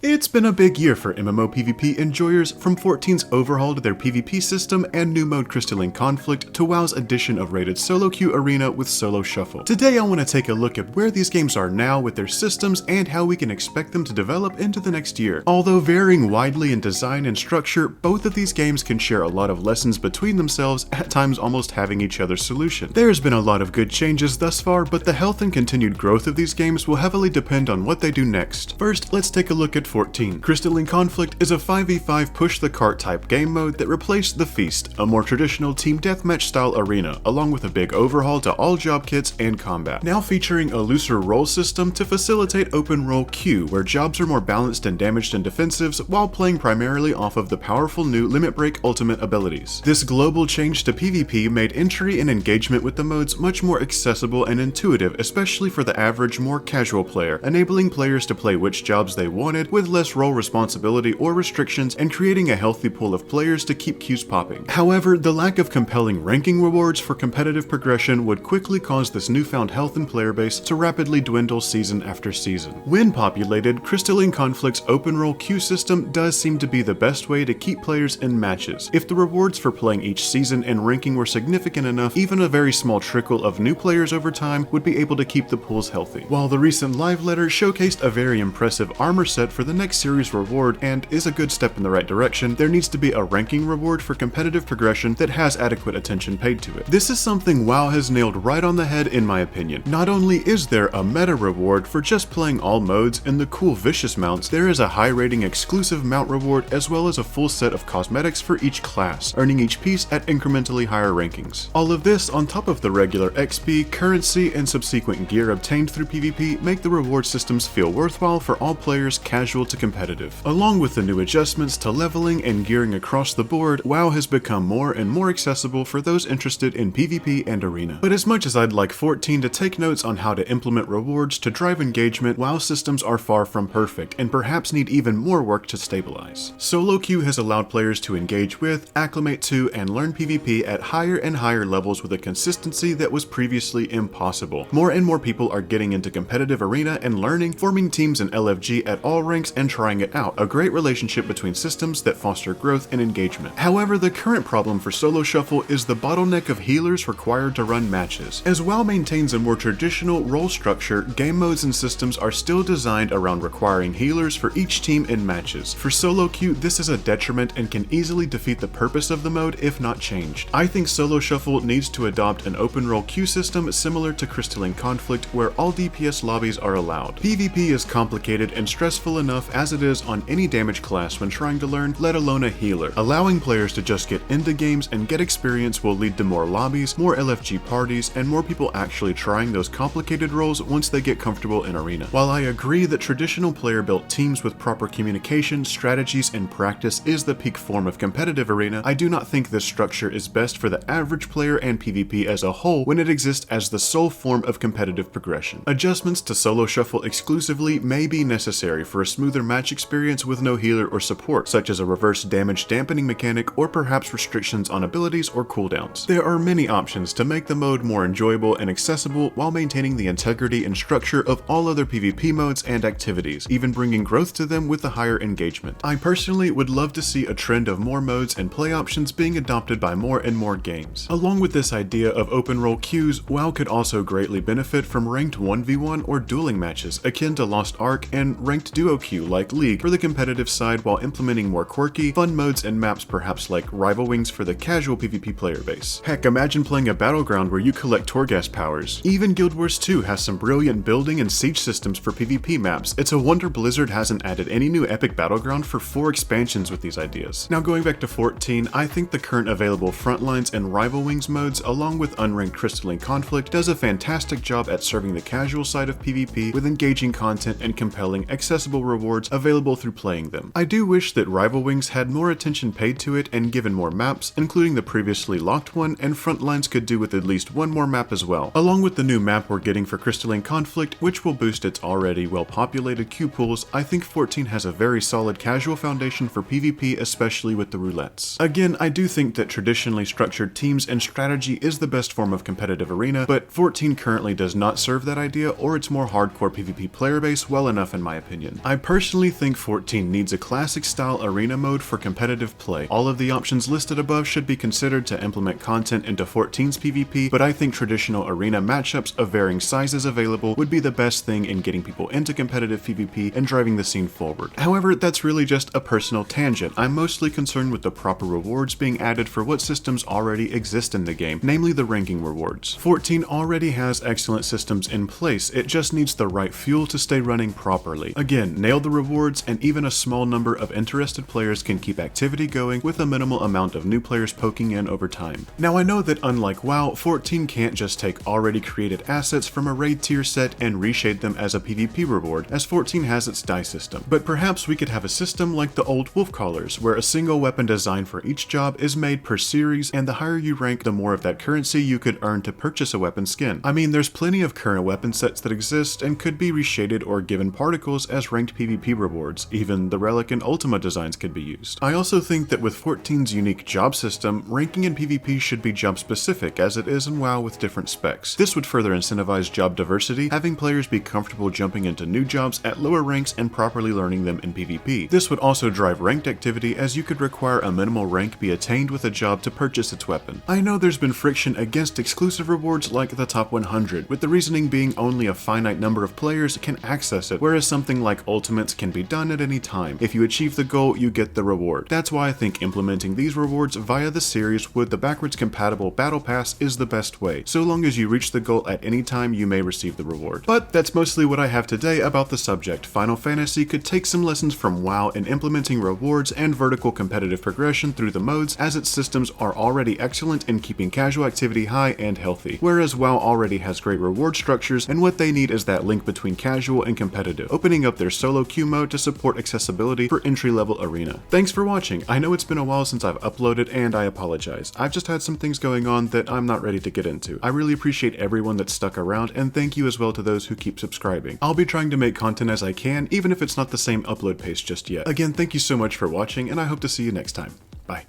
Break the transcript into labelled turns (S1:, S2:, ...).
S1: It's been a big year for MMO PvP enjoyers, from 14's overhaul to their PvP system and new mode Crystalline Conflict to WoW's addition of rated solo queue arena with Solo Shuffle. Today I want to take a look at where these games are now with their systems and how we can expect them to develop into the next year. Although varying widely in design and structure, both of these games can share a lot of lessons between themselves, at times almost having each other's solution. There's been a lot of good changes thus far, but the health and continued growth of these games will heavily depend on what they do next. First, let's take a look at 14. Crystalline Conflict is a 5v5 push the cart type game mode that replaced The Feast, a more traditional team deathmatch style arena, along with a big overhaul to all job kits and combat. Now featuring a looser role system to facilitate open role queue, where jobs are more balanced and damaged and defensives, while playing primarily off of the powerful new Limit Break ultimate abilities. This global change to PvP made entry and engagement with the modes much more accessible and intuitive, especially for the average, more casual player, enabling players to play which jobs they wanted with less role responsibility or restrictions, and creating a healthy pool of players to keep queues popping. However, the lack of compelling ranking rewards for competitive progression would quickly cause this newfound health and player base to rapidly dwindle season after season. When populated, Crystalline Conflict's open role queue system does seem to be the best way to keep players in matches. If the rewards for playing each season and ranking were significant enough, even a very small trickle of new players over time would be able to keep the pools healthy. While the recent live letter showcased a very impressive armor set for the next series reward and is a good step in the right direction, there needs to be a ranking reward for competitive progression that has adequate attention paid to it. This is something WoW has nailed right on the head in my opinion. Not only is there a meta reward for just playing all modes and the cool vicious mounts, there is a high rating exclusive mount reward as well as a full set of cosmetics for each class, earning each piece at incrementally higher rankings. All of this on top of the regular XP, currency, and subsequent gear obtained through PvP make the reward systems feel worthwhile for all players, casual to competitive. Along with the new adjustments to leveling and gearing across the board, WoW has become more and more accessible for those interested in PvP and arena. But as much as I'd like 14 to take notes on how to implement rewards to drive engagement, WoW systems are far from perfect and perhaps need even more work to stabilize. Solo queue has allowed players to engage with, acclimate to, and learn PvP at higher and higher levels with a consistency that was previously impossible. More and more people are getting into competitive arena and learning, forming teams in LFG at all ranks and trying it out, a great relationship between systems that foster growth and engagement. However, the current problem for Solo Shuffle is the bottleneck of healers required to run matches. As WoW maintains a more traditional role structure, game modes and systems are still designed around requiring healers for each team in matches. For solo queue, this is a detriment and can easily defeat the purpose of the mode if not changed. I think Solo Shuffle needs to adopt an open role queue system similar to Crystalline Conflict, where all DPS lobbies are allowed. PvP is complicated and stressful enough as it is on any damage class when trying to learn, let alone a healer. Allowing players to just get into games and get experience will lead to more lobbies, more LFG parties, and more people actually trying those complicated roles once they get comfortable in arena. While I agree that traditional player-built teams with proper communication, strategies, and practice is the peak form of competitive arena, I do not think this structure is best for the average player and PvP as a whole when it exists as the sole form of competitive progression. Adjustments to Solo Shuffle exclusively may be necessary for a smoother match experience with no healer or support, such as a reverse damage dampening mechanic or perhaps restrictions on abilities or cooldowns. There are many options to make the mode more enjoyable and accessible while maintaining the integrity and structure of all other PvP modes and activities, even bringing growth to them with a higher engagement. I personally would love to see a trend of more modes and play options being adopted by more and more games. Along with this idea of open role queues, WoW could also greatly benefit from ranked 1v1 or dueling matches akin to Lost Ark and ranked duo queue like League for the competitive side, while implementing more quirky, fun modes and maps perhaps like Rival Wings for the casual PvP player base. Heck, imagine playing a battleground where you collect Torghast powers. Even Guild Wars 2 has some brilliant building and siege systems for PvP maps. It's a wonder Blizzard hasn't added any new epic battleground for 4 expansions with these ideas. Now going back to 14, I think the current available Frontlines and Rival Wings modes, along with unranked Crystalline Conflict, does a fantastic job at serving the casual side of PvP with engaging content and compelling, accessible rewards available through playing them. I do wish that Rival Wings had more attention paid to it and given more maps, including the previously locked one, and Frontlines could do with at least one more map as well, along with the new map we're getting for Crystalline Conflict, which will boost its already well-populated queue pools. I think 14 has a very solid casual foundation for PvP, especially with the roulettes. Again, I do think that traditionally structured teams and strategy is the best form of competitive arena, but 14 currently does not serve that idea or its more hardcore PvP player base well enough in my opinion. I personally think 14 needs a classic style arena mode for competitive play. All of the options listed above should be considered to implement content into 14's PvP, but I think traditional arena matchups of varying sizes available would be the best thing in getting people into competitive PvP and driving the scene forward. However, that's really just a personal tangent. I'm mostly concerned with the proper rewards being added for what systems already exist in the game, namely the ranking rewards. 14 already has excellent systems in place, it just needs the right fuel to stay running properly. Again, nail the rewards and even a small number of interested players can keep activity going with a minimal amount of new players poking in over time. Now I know that unlike WoW, 14 can't just take already created assets from a raid tier set and reshade them as a PvP reward, as 14 has its die system. But perhaps we could have a system like the old wolf callers, where a single weapon design for each job is made per series, and the higher you rank, the more of that currency you could earn to purchase a weapon skin. I mean, there's plenty of current weapon sets that exist and could be reshaded or given particles as ranked PvP rewards. Even the Relic and Ultima designs could be used. I also think that with 14's unique job system, ranking in PvP should be job specific as it is in WoW with different specs. This would further incentivize job diversity, having players be comfortable jumping into new jobs at lower ranks and properly learning them in PvP. This would also drive ranked activity, as you could require a minimal rank be attained with a job to purchase its weapon. I know there's been friction against exclusive rewards like the top 100, with the reasoning being only a finite number of players can access it, whereas something like ultimates can be done at any time. If you achieve the goal, you get the reward. That's why I think implementing these rewards via the series with the backwards compatible battle pass is the best way. So long as you reach the goal at any time, you may receive the reward. But that's mostly what I have today about the subject. Final Fantasy could take some lessons from WoW in implementing rewards and vertical competitive progression through the modes, as its systems are already excellent in keeping casual activity high and healthy, whereas WoW already has great reward structures, and what they need is that link between casual and competitive, opening up their solo queue mode to support accessibility for entry-level arena. Thanks for watching. I know it's been a while since I've uploaded, and I apologize. I've just had some things going on that I'm not ready to get into. I really appreciate everyone that stuck around, and thank you as well to those who keep subscribing. I'll be trying to make content as I can, even if it's not the same upload pace just yet. Again, thank you so much for watching, and I hope to see you next time. Bye.